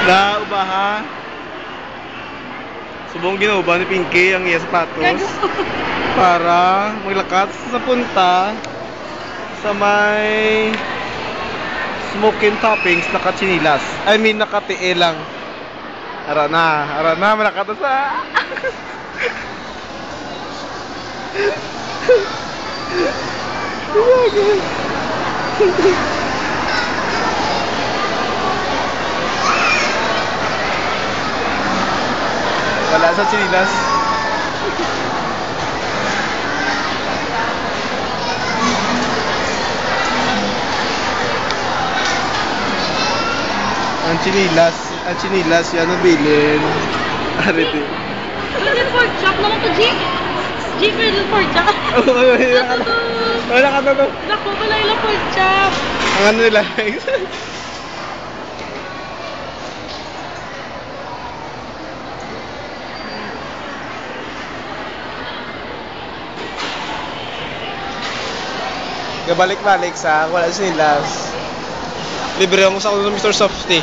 Na ubaha. Subong ginuba ni Pinky ang iya sapatos para maglakad sa punta sa may smoking toppings naka chinilas. I mean naka TE lang. Ara na malakad sa. Wala sa chinilas. Ang chinilas yan ang bilin. Ariti. Little pork chop naman to, G. G for little pork chop. Wala ka to. Naku, wala yung pork chop. Ang ano nila. Balik-balik sa wala sinilas. Libre mo sa Mr. Softy.